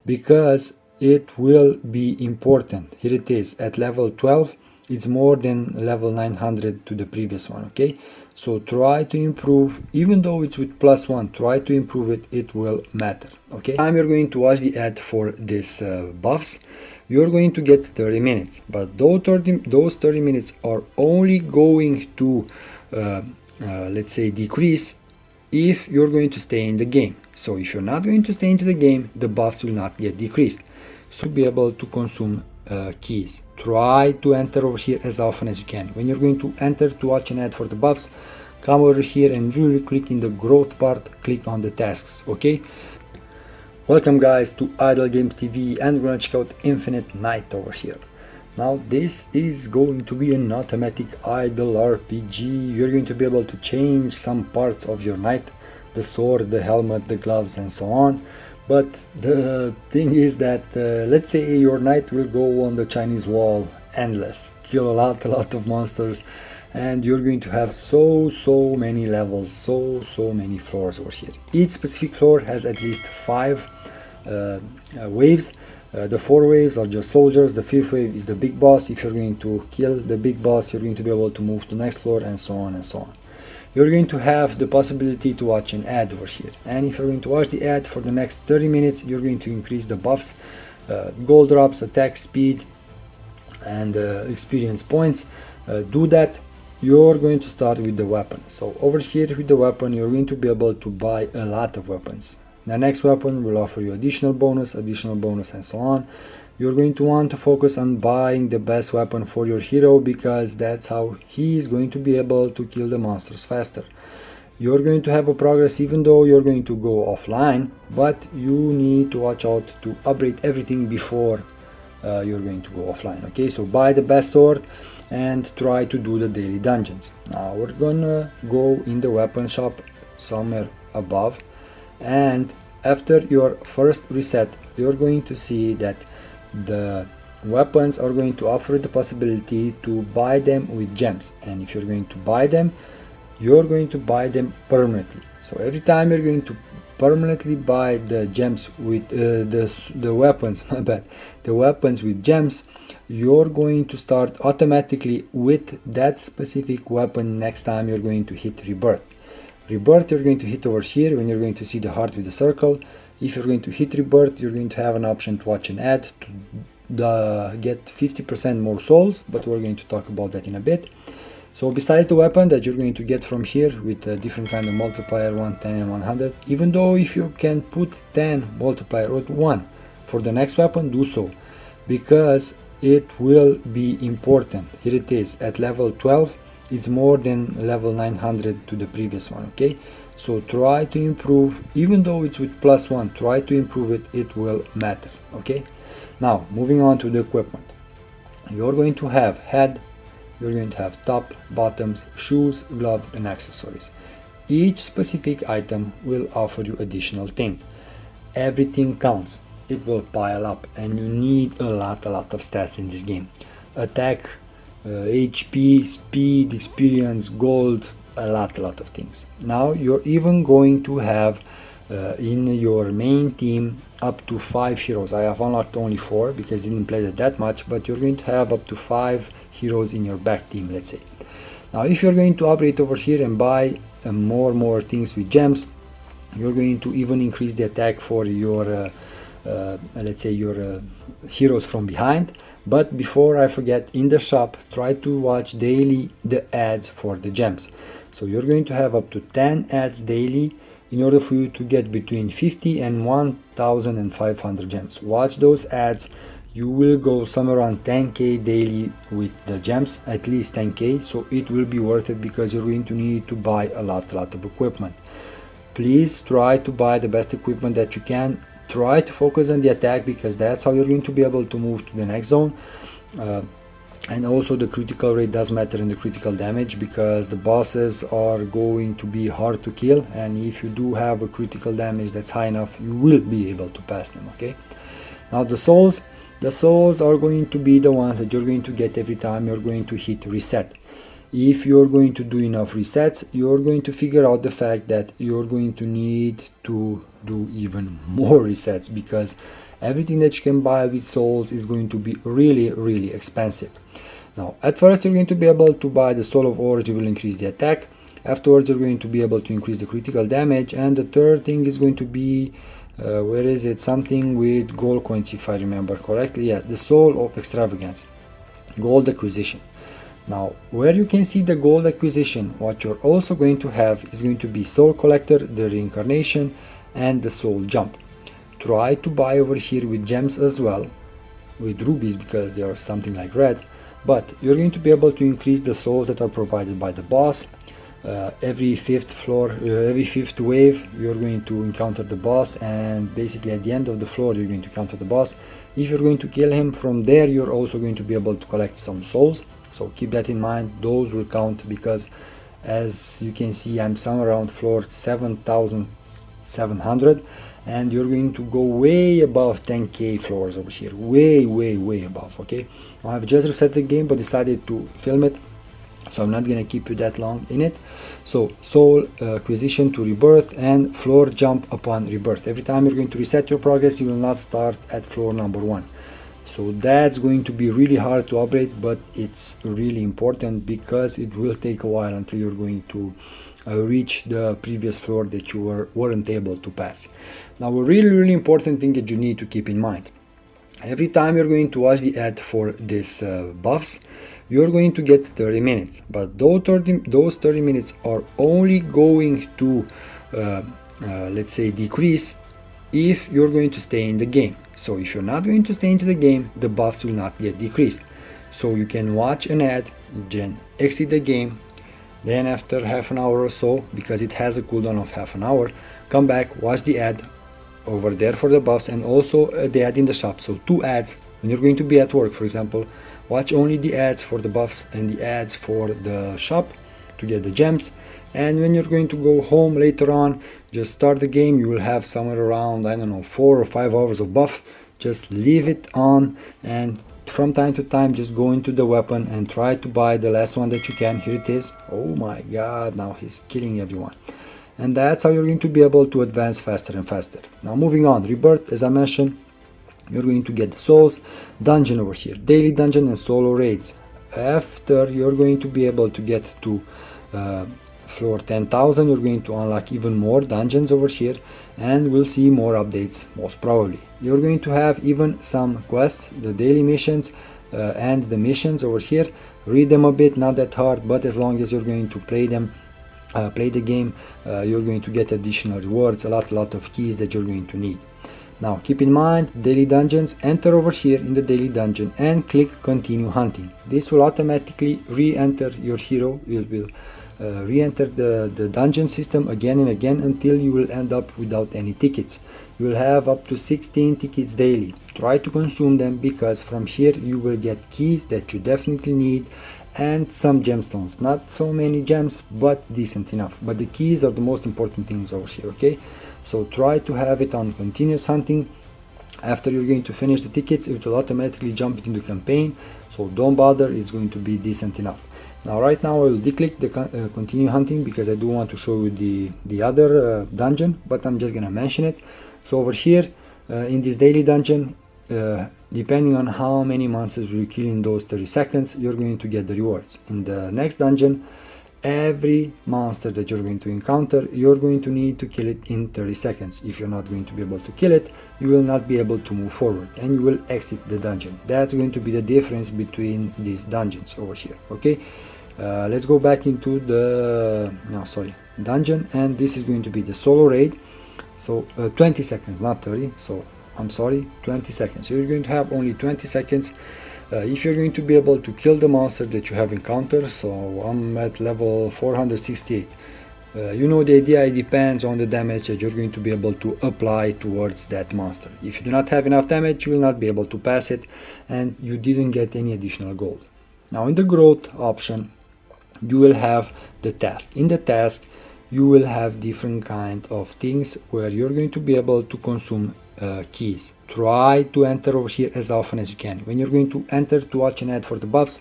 because it will be important. Here it is at level 12. It's more than level 900 to the previous one. Okay, so try to improve, even though it's with +1, try to improve it. It will matter. Okay, you're going to watch the ad for this buffs. You're going to get 30 minutes, but those 30 minutes are only going to let's say decrease if you're going to stay in the game. So if you're not going to stay into the game, the buffs will not get decreased. So be able to consume keys. Try to enter over here as often as you can. When you're going to enter to watch an ad for the buffs, come over here and really click in the growth part, click on the tasks. Okay, welcome guys to IDLE Games TV, and we're gonna check out Infinite Night over here. Now this is going to be an automatic IDLE RPG. You're going to be able to change some parts of your knight, the sword, the helmet, the gloves, and so on. But the thing is that let's say your knight will go on the Chinese wall endless, kill a lot of monsters, and you're going to have so many levels, so many floors over here. Each specific floor has at least 5 waves. The 4 waves are just soldiers. The 5th wave is the big boss. If you're going to kill the big boss, you're going to be able to move to the next floor, and so on and so on. You're going to have the possibility to watch an ad over here, and if you're going to watch the ad for the next 30 minutes, you're going to increase the buffs, gold drops, attack speed, and experience points. Do that. You're going to start with the weapon. So over here with the weapon, you're going to be able to buy a lot of weapons. The next weapon will offer you additional bonus, and so on. You're going to want to focus on buying the best weapon for your hero, because that's how he is going to be able to kill the monsters faster. You're going to have a progress even though you're going to go offline, but you need to watch out to upgrade everything before you're going to go offline. Okay, so buy the best sword and try to do the daily dungeons. Now we're gonna go in the weapon shop somewhere above, and after your first reset, you're going to see that the weapons are going to offer the possibility to buy them with gems, and if you're going to buy them, you're going to buy them permanently. So every time you're going to permanently buy the gems with the weapons, my bad, the weapons with gems, you're going to start automatically with that specific weapon next time you're going to hit rebirth. Rebirth you're going to hit over here when you're going to see the heart with the circle. If you're going to hit rebirth, you're going to have an option to watch an ad to get 50% more souls, but we're going to talk about that in a bit. So besides the weapon that you're going to get from here with a different kind of multiplier, 1, 10 and 100, even though if you can put 10 multiplier or 1 for the next weapon, do so, because it will be important. Here it is at level 12. It's more than level 900 to the previous one. Okay, so try to improve, even though it's with +1, try to improve it. It will matter. Okay, now moving on to the equipment. You're going to have head, you're going to have top, bottoms, shoes, gloves, and accessories. Each specific item will offer you additional thing. Everything counts. It will pile up, and you need a lot of stats in this game. Attack, HP, speed, experience, gold, a lot of things. Now you're even going to have in your main team up to 5 heroes. I have unlocked only 4 because I didn't play that much, but you're going to have up to 5 heroes in your back team, let's say. Now if you're going to upgrade over here and buy more things with gems, you're going to even increase the attack for your let's say your heroes from behind. But before I forget, in the shop, try to watch daily the ads for the gems. So you're going to have up to 10 ads daily in order for you to get between 50 and 1,500 gems. Watch those ads. You will go somewhere around 10k daily with the gems, at least 10k, so it will be worth it because you're going to need to buy a lot of equipment. Please try to buy the best equipment that you can. Try to focus on the attack because that's how you're going to be able to move to the next zone. And also the critical rate does matter in the critical damage, because the bosses are going to be hard to kill, and if you do have a critical damage that's high enough, you will be able to pass them. Okay, now the souls are going to be the ones that you're going to get every time you're going to hit reset. if you're going to do enough resets, you're going to figure out the fact that you're going to need to do even more resets, because everything that you can buy with souls is going to be really expensive. Now, at first you're going to be able to buy the Soul of Ores, you will increase the attack. Afterwards you're going to be able to increase the critical damage, and the third thing is going to be where is it, something with gold coins, if I remember correctly. Yeah, the Soul of Extravagance, gold acquisition. Now, where you can see the gold acquisition, what you're also going to have is going to be Soul Collector, the Reincarnation, and the Soul Jump. Try to buy over here with gems as well, with rubies, because they are something like red, but you're going to be able to increase the souls that are provided by the boss. Every fifth wave you're going to encounter the boss, and basically at the end of the floor you're going to encounter the boss. If you're going to kill him from there, you're also going to be able to collect some souls, so keep that in mind. Those will count, because as you can see I'm somewhere around floor 7700, and you're going to go way above 10k floors over here, way above. Okay, I've just reset the game but decided to film it, so I'm not gonna keep you that long in it. So soul acquisition to rebirth, and floor jump upon rebirth. Every time you're going to reset your progress, you will not start at floor number 1. So that's going to be really hard to upgrade, but it's really important, because it will take a while until you're going to reach the previous floor that you weren't able to pass. Now, a really important thing that you need to keep in mind: every time you're going to watch the ad for this buffs, you're going to get 30 minutes, but those 30 minutes are only going to let's say decrease if you're going to stay in the game. So if you're not going to stay into the game, the buffs will not get decreased. So you can watch an ad, then exit the game, then after half an hour or so, because it has a cooldown of half an hour, come back, watch the ad over there for the buffs, and also the ad in the shop. So 2 ads. When you're going to be at work, for example, watch only the ads for the buffs and the ads for the shop to get the gems. And when you're going to go home later on, just start the game, you will have somewhere around, I don't know, 4 or 5 hours of buff. Just leave it on, and from time to time just go into the weapon and try to buy the last one that you can. Here it is. Oh my god, now he's killing everyone. And that's how you're going to be able to advance faster and faster. Now moving on, rebirth, as I mentioned, you're going to get the souls, dungeon over here, daily dungeon and solo raids. After you're going to be able to get to floor 10,000, you're going to unlock even more dungeons over here, and we'll see more updates most probably. You're going to have even some quests, the daily missions and the missions over here. Read them a bit, not that hard, but as long as you're going to play them, play the game, you're going to get additional rewards, a lot of keys that you're going to need. Now keep in mind, daily dungeons, enter over here in the daily dungeon and click continue hunting. This will automatically re-enter your hero, will re-enter the dungeon system again and again until you will end up without any tickets. You will have up to 16 tickets daily. Try to consume them, because from here you will get keys that you definitely need and some gemstones. Not so many gems, but decent enough. But the keys are the most important things over here, okay? So try to have it on continuous hunting. After you're going to finish the tickets, it will automatically jump into campaign, so don't bother, it's going to be decent enough. Now right now I will declick the continue hunting, because I do want to show you the other dungeon, but I'm just gonna mention it. So over here in this daily dungeon, depending on how many monsters you kill in those 30 seconds, you're going to get the rewards. In the next dungeon, every monster that you're going to encounter, you're going to need to kill it in 30 seconds. If you're not going to be able to kill it, you will not be able to move forward, and you will exit the dungeon. That's going to be the difference between these dungeons over here, okay? Let's go back into the dungeon, and this is going to be the solo raid. So 20 seconds, not 30, so I'm sorry, 20 seconds. So you're going to have only 20 seconds if you're going to be able to kill the monster that you have encountered. So I'm at level 468. You know, the idea, it depends on the damage that you're going to be able to apply towards that monster. If you do not have enough damage, you will not be able to pass it, and you didn't get any additional gold. Now in the growth option, you will have the task. In the task, you will have different kind of things where you're going to be able to consume keys. Try to enter over here as often as you can. When you're going to enter to watch an ad for the buffs,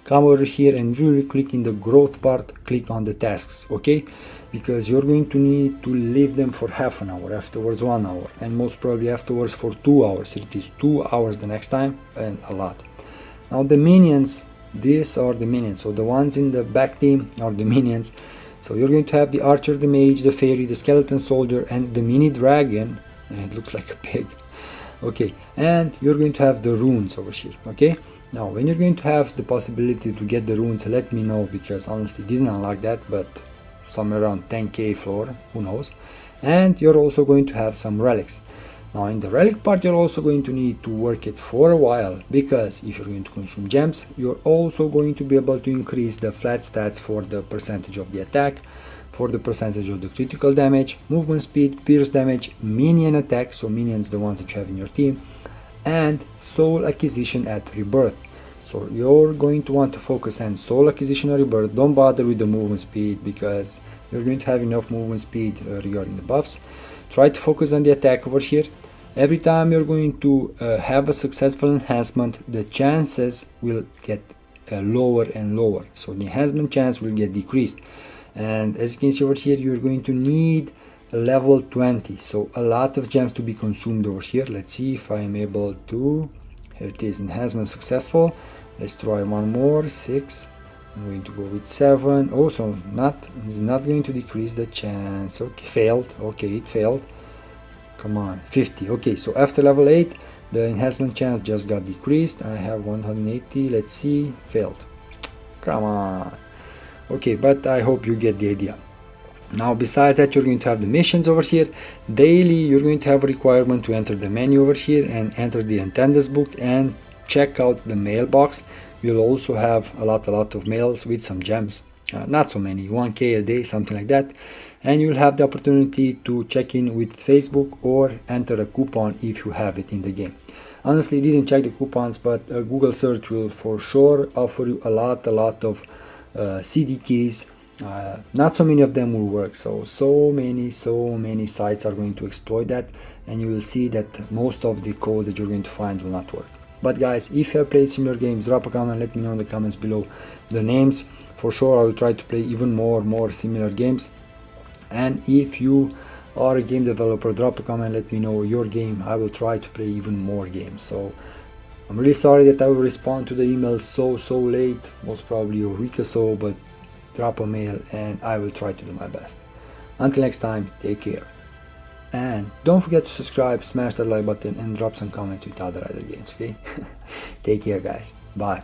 come over here and really click in the growth part, click on the tasks, okay? Because you're going to need to leave them for half an hour, afterwards 1 hour, and most probably afterwards for 2 hours. It is 2 hours the next time, and a lot. Now the minions, these are the minions, so the ones in the back team are the minions. So you're going to have the archer, the mage, the fairy, the skeleton soldier, and the mini dragon. It looks like a pig. Okay, and you're going to have the runes over here, okay? Now when you're going to have the possibility to get the runes, let me know, because honestly didn't unlock that, but somewhere around 10k floor, who knows. And you're also going to have some relics. Now in the relic part, you're also going to need to work it for a while, because if you're going to consume gems, you're also going to be able to increase the flat stats for the percentage of the attack, for the percentage of the critical damage, movement speed, pierce damage, minion attack, so minions the ones that you have in your team, and soul acquisition at rebirth. So you're going to want to focus on soul acquisition or rebirth. Don't bother with the movement speed, because you're going to have enough movement speed regarding the buffs. Try to focus on the attack over here. Every time you're going to have a successful enhancement, the chances will get lower and lower. So the enhancement chance will get decreased. And as you can see over here, you're going to need level 20. So a lot of gems to be consumed over here. Let's see if I am able to. Here it is, enhancement successful. Let's try one more, 6. I'm going to go with 7. Also, not going to decrease the chance. Okay, failed. Okay, it failed. Come on, 50. Okay, so after level 8, the enhancement chance just got decreased. I have 180. Let's see, failed. Come on. Okay, but I hope you get the idea. Now, besides that, you're going to have the missions over here. Daily, you're going to have a requirement to enter the menu over here and enter the attendance book and check out the mailbox. You'll also have a lot of mails with some gems. Not so many, 1k a day, something like that. And you'll have the opportunity to check in with Facebook or enter a coupon if you have it in the game. Honestly, didn't check the coupons, but Google search will for sure offer you a lot of CD keys. Not so many of them will work, so many sites are going to exploit that, and you will see that most of the code that you're going to find will not work. But guys, if you have played similar games, drop a comment, let me know in the comments below the names. For sure I will try to play even more similar games. And if you are a game developer, drop a comment, let me know your game. I will try to play even more games. So I'm really sorry that I will respond to the emails so late, most probably a week or so, but drop a mail and I will try to do my best. Until next time, take care. And don't forget to subscribe, smash that like button, and drop some comments with other games, okay? Take care, guys. Bye.